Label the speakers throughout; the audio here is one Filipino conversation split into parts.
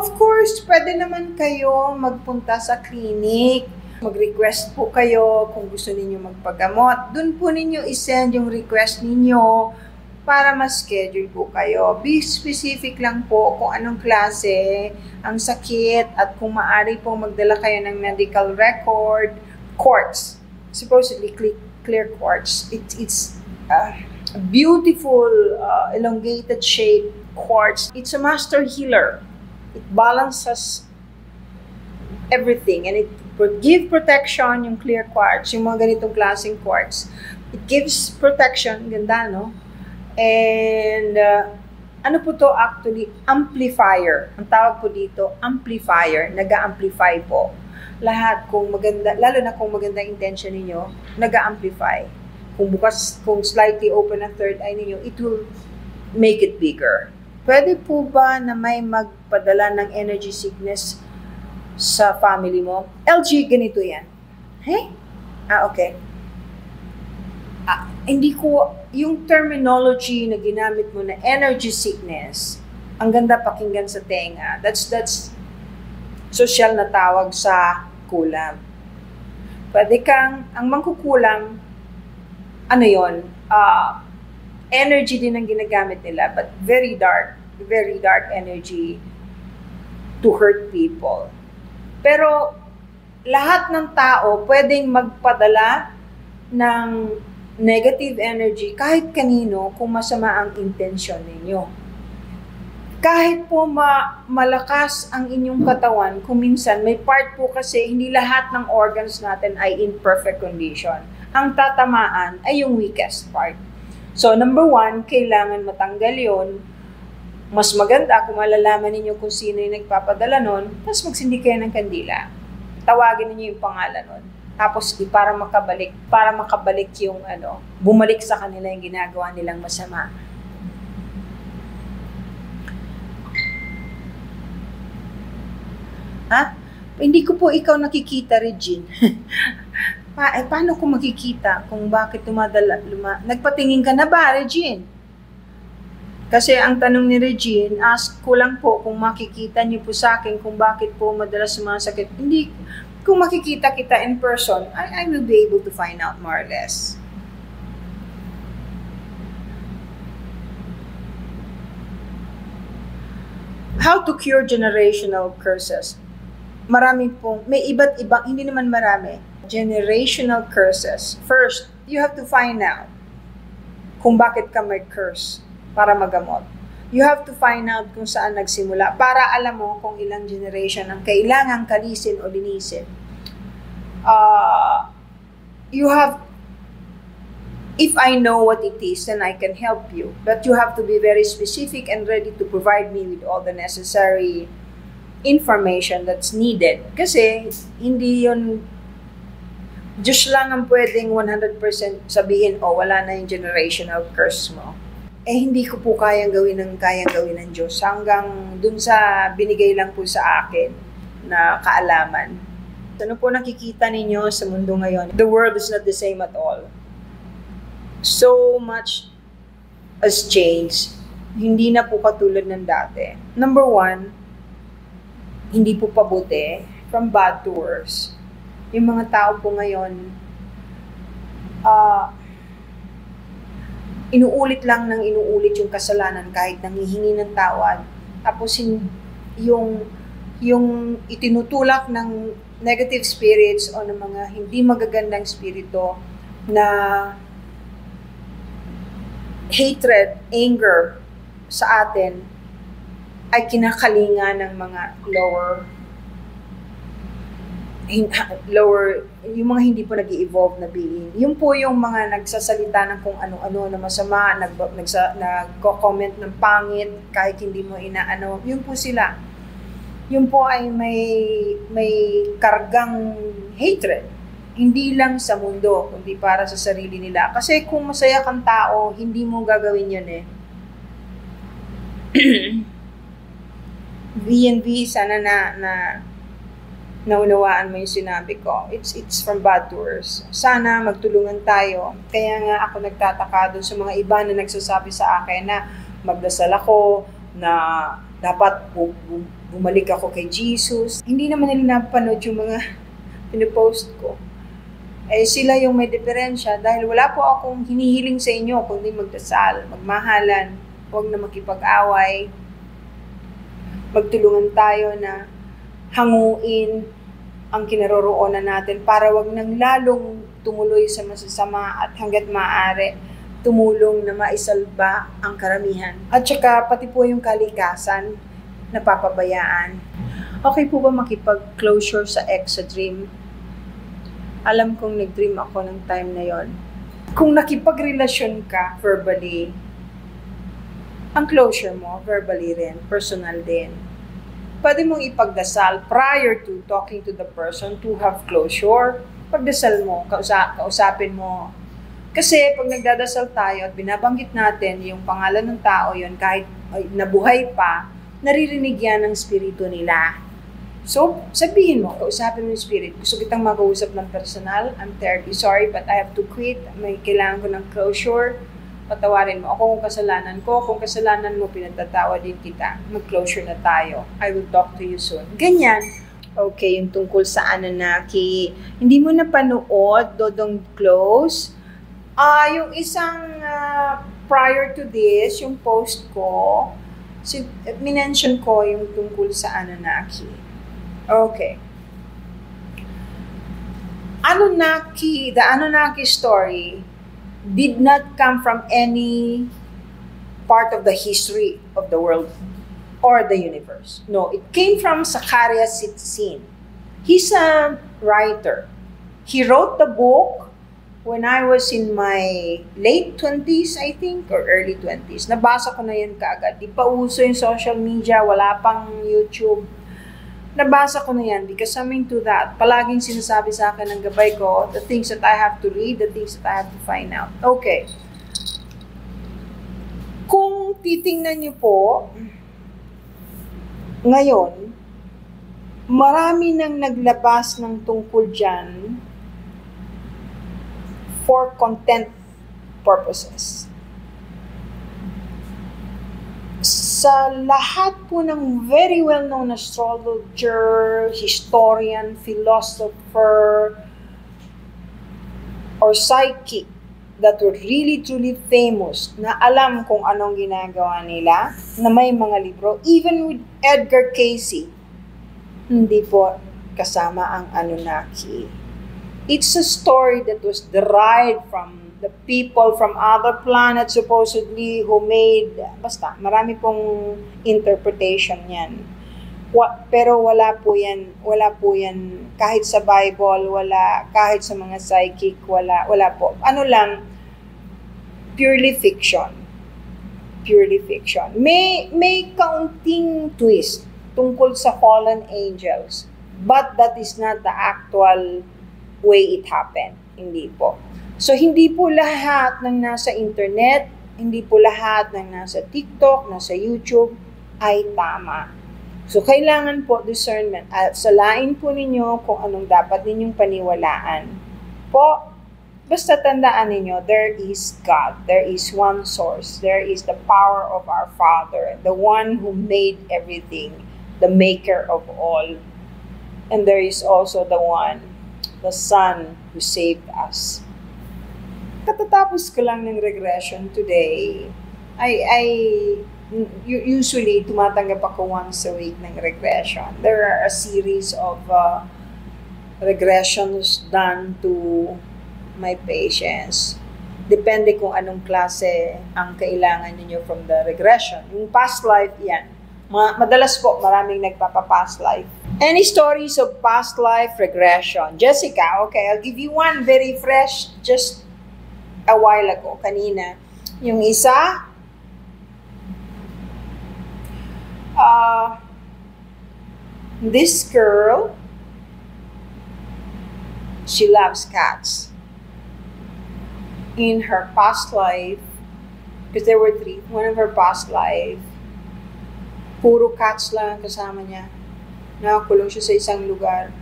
Speaker 1: Of course, pwede naman kayo magpunta sa clinic. Mag-request po kayo kung gusto ninyo magpagamot. Doon po ninyo isend yung request ninyo para ma-schedule po kayo. Be specific lang po kung anong klase ang sakit at kung maaari po magdala kayo ng medical record. Quartz. Supposedly clear quartz. It's a beautiful elongated shape quartz. It's a master healer. It balances everything and it give protection, yung clear quartz, yung mga ganitong klaseng quartz. It gives protection, ganda, no? And ano po to actually? Amplifier. Ang tawag po dito, amplifier. Nag-a-amplify po. Lahat kung maganda, lalo na kung maganda intention ninyo, nag-a-amplify. Kung slightly open ang third eye ninyo, it will make it bigger. Pwede po ba na may magpadala ng energy sickness sa family mo? LG, ganito yan. Hey? Okay. Hindi ko, yung terminology na ginamit mo na energy sickness, ang ganda pakinggan sa tenga. That's social na tawag sa kulam. Pwede kang, ang mangkukulam, ano yon? Energy din ang ginagamit nila, but very dark energy to hurt people. Pero lahat ng tao pwedeng magpadala ng negative energy kahit kanino kung masama ang intensyon ninyo. Kahit po malakas ang inyong katawan, kung minsan may part po kasi hindi lahat ng organs natin ay in perfect condition. Ang tatamaan ay yung weakest part. So number 1, kailangan matanggal yon. Mas maganda kung malalaman ninyo kung sino yung nagpapadala nun, tapos magsindi kayo ng kandila. Tawagin ninyo yung pangalan nun. Tapos para makabalik yung bumalik sa kanila yung ginagawa nilang masama. Ha? Hindi ko po ikaw nakikita, Regine. Paano ko makikita kung bakit nagpatingin ka na ba, Regine? Kasi ang tanong ni Regine, ask ko lang po kung makikita niyo po sa akin kung bakit po madalas sumasakit. Hindi, kung makikita kita in person, I will be able to find out more or less. How to cure generational curses? Marami pong, may iba't ibang, hindi naman marami, generational curses. First, you have to find out kung bakit ka may curse para magamot. You have to find out kung saan nagsimula para alam mo kung ilang generation ang kailangang kalisin o linisin. If I know what it is, then I can help you. But you have to be very specific and ready to provide me with all the necessary information that's needed. Kasi hindi yun, Diyos lang ang pwedeng 100% sabihin, wala na yung generational curse mo. Hindi ko po kayang gawin ng Diyos hanggang dun sa binigay lang po sa akin na kaalaman. Ano po nakikita ninyo sa mundo ngayon? The world is not the same at all. So much has changed. Hindi na po katulad ng dati. Number 1, hindi po pabuti, from bad to worse. Yung mga tao po ngayon, inuulit yung kasalanan kahit nanghihingi ng tawad. Tapos yung itinutulak ng negative spirits o ng mga hindi magagandang spirito na hatred, anger sa atin ay kinakalinga ng mga lower, yung mga hindi po nag-i-evolve na being. Yung po yung mga nagsasalita ng kung ano-ano na masama, nagko-comment ng pangit, kahit hindi mo inaano, yun po sila. Yun po ay may kargang hatred. Hindi lang sa mundo, kundi para sa sarili nila. Kasi kung masaya kang tao, hindi mo gagawin yun eh. V&V, sana naunawaan mo yung sinabi ko. It's from bad to worse. Sana magtulungan tayo. Kaya nga ako nagtataka doon sa mga iba na nagsasabi sa akin na magdasal ako, na dapat bumalik ako kay Jesus. Hindi naman nila napanood yung mga pinopost ko. Eh sila yung may diferensya dahil wala po akong hinihiling sa inyo kundi magdasal, magmahalan, huwag na makipag-away. Magtulungan tayo na hanguin ang kinaroroonan natin para wag nang lalong tumuloy sa masasama at hanggat maaari tumulong na maisalba ang karamihan. At saka pati po yung kalikasan napapabayaan. Okay po ba makipag-closure sa ex sa dream? Alam kong nag-dream ako ng time na yon. Kung nakipagrelasyon ka verbally, ang closure mo, verbally rin, personal din. Pwede mong ipagdasal prior to talking to the person to have closure. Pagdasal mo, kausapin mo. Kasi pag nagdadasal tayo at binabanggit natin yung pangalan ng tao yon kahit nabuhay pa, naririnig yan ng spirito nila. So, sabihin mo, kausapin mo yung spirit. Gusto kitang makausap ng personal. I'm terribly sorry, but I have to quit. May kailangan ko ng closure. Patawarin mo ako kung kasalanan ko. Kung kasalanan mo, pinagtatawa din kita. Mag-closure na tayo. I will talk to you soon. Ganyan. Okay, yung tungkol sa Anunnaki. Hindi mo napanood, Dodong Close. Yung isang prior to this, yung post ko, minention ko yung tungkol sa Anunnaki. Okay. The Anunnaki story did not come from any part of the history of the world or the universe. No, it came from Zecharia Sitchin. He's a writer. He wrote the book when I was in my late 20s, I think, or early 20s. Nabasa ko na yun kaagad. Di pa uso yung social media, wala pang YouTube. Nabasa ko na yan because coming to that, palaging sinasabi sa akin ng gabay ko, the things that I have to read, the things that I have to find out. Okay. Kung titingnan niyo po, ngayon, marami nang naglabas ng tungkol dyan for content purposes. Sa lahat po ng very well-known astrologer, historian, philosopher, or psychic that were really truly famous, na alam kung anong ginagawa nila, na may mga libro, even with Edgar Cayce, hindi po kasama ang Anunnaki. It's a story that was derived from the people from other planets supposedly who made, basta, marami pong interpretation yan. Pero wala po yan, kahit sa Bible, wala, kahit sa mga psychic, wala po. Ano lang, purely fiction. Purely fiction. May kaunting twist tungkol sa fallen angels, but that is not the actual way it happened. Hindi po. So, hindi po lahat ng nasa internet, hindi po lahat ng nasa TikTok, nasa YouTube, ay tama. So, kailangan po discernment. At salain po ninyo kung anong dapat ninyong paniwalaan. Po, basta tandaan ninyo, there is God. There is one source. There is the power of our Father, the one who made everything, the maker of all. And there is also the one, the Son, who saved us. Katatapos ko lang ng regression today. Usually, tumatanggap ako once a week ng regression. There are a series of regressions done to my patients. Depende kung anong klase ang kailangan niyo from the regression. Yung past life, yan. Madalas po, maraming nagpapa-past life. Any stories of past life regression? Jessica, okay, I'll give you one very fresh, just a while ago, kanina. Yung isa, this girl, she loves cats. In her past life, because there were 3, one of her past life, puro cats lang kasama niya. Nakakulong siya sa isang lugar.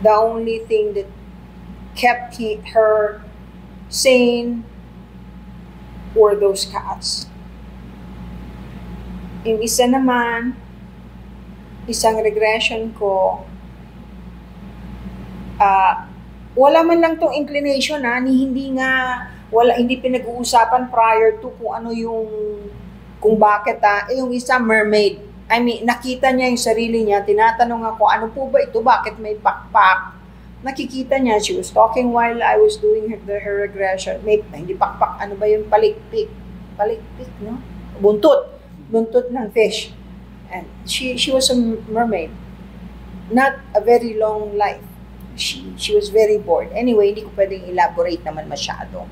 Speaker 1: The only thing that kept her sane were those cats. Yung isa naman, isang regression ko, wala man lang tong inclination hindi pinag-uusapan prior to kung ano kung bakit yung isa mermaid. I mean, nakita niya yung sarili niya, tinatanong ako, ano po ba ito? Bakit may pakpak? Nakikita niya, she was talking while I was doing her regression. Hindi pakpak, ano ba yung palikpik? Palikpik, no? Buntot ng fish. And she was a mermaid. Not a very long life. She was very bored. Anyway, hindi ko pwedeng elaborate naman masyado.